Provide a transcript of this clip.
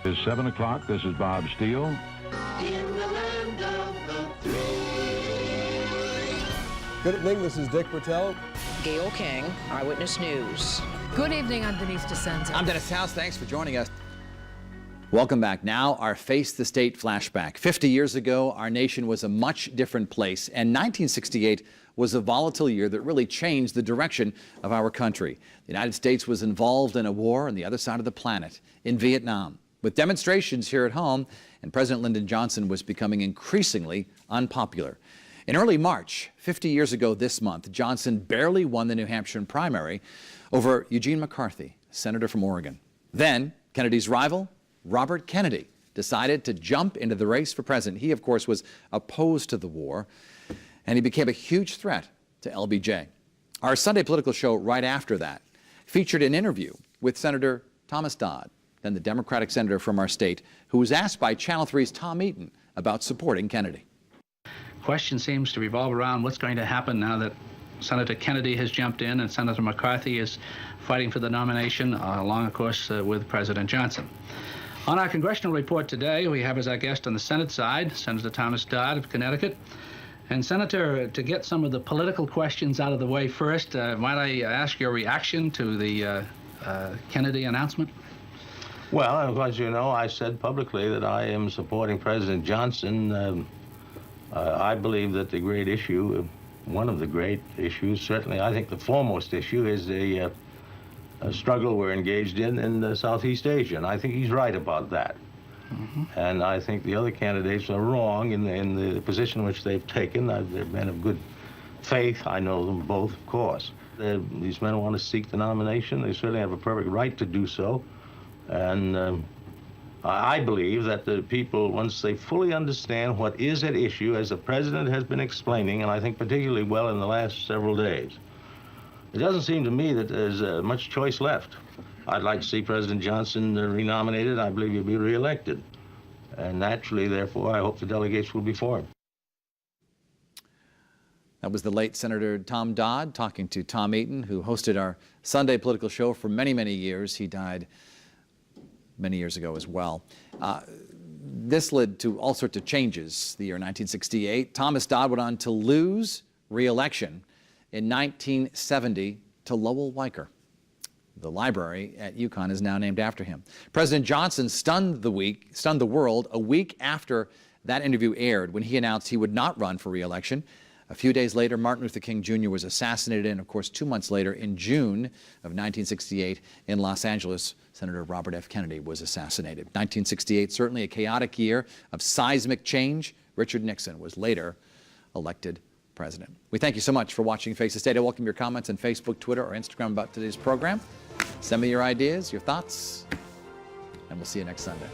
It's 7 o'clock. This is Bob Steele. In the land of the free. Good evening, this is Dick Bertel. Gail King, Eyewitness News. Good evening, I'm Denise DeSenza. I'm Dennis House, thanks for joining us. Welcome back. Now, our Face the State flashback. 50 years ago, our nation was a much different place, and 1968 was a volatile year that really changed the direction of our country. The United States was involved in a war on the other side of the planet, in Vietnam, with demonstrations here at home, and President Lyndon Johnson was becoming increasingly unpopular. In early March, 50 years ago this month, Johnson barely won the New Hampshire primary over Eugene McCarthy, senator from Oregon. Then, Kennedy's rival, Robert Kennedy, decided to jump into the race for president. He, of course, was opposed to the war, and he became a huge threat to LBJ. Our Sunday political show right after that featured an interview with Senator Thomas Dodd, then the Democratic senator from our state, who was asked by Channel 3's Tom Eaton about supporting Kennedy. Question seems to revolve around what's going to happen now that Senator Kennedy has jumped in and Senator McCarthy is fighting for the nomination, along, of course, with President Johnson. On our congressional report today, we have as our guest on the Senate side, Senator Thomas Dodd of Connecticut. And Senator, to get some of the political questions out of the way first, might I ask your reaction to the Kennedy announcement? Well, as you know, I said publicly that I am supporting President Johnson. I believe that the great issue, one of the great issues, certainly I think the foremost issue, is the struggle we're engaged in Southeast Asia, and I think he's right about that. Mm-hmm. And I think the other candidates are wrong in the position which they've taken. They've been of good faith. I know them both, of course. These men want to seek the nomination. They certainly have a perfect right to do so. And I believe that the people, once they fully understand what is at issue, as the president has been explaining, and I think particularly well in the last several days, it doesn't seem to me that there's much choice left. I'd like to see President Johnson renominated. I believe he'll be reelected. And naturally, therefore, I hope the delegates will be for him. That was the late Senator Tom Dodd talking to Tom Eaton, who hosted our Sunday political show for many, many years. He died many years ago as well. This led to all sorts of changes the year 1968. Thomas Dodd went on to lose re-election in 1970 to Lowell Weicker. The library at UConn is now named after him. President Johnson stunned the world a week after that interview aired when he announced he would not run for re-election. A few days later, Martin Luther King Jr. was assassinated, and of course 2 months later, in June of 1968, in Los Angeles, Senator Robert F. Kennedy was assassinated. 1968, certainly a chaotic year of seismic change. Richard Nixon was later elected president. We thank you so much for watching Face the State. I welcome your comments on Facebook, Twitter, or Instagram about today's program. Send me your ideas, your thoughts, and we'll see you next Sunday.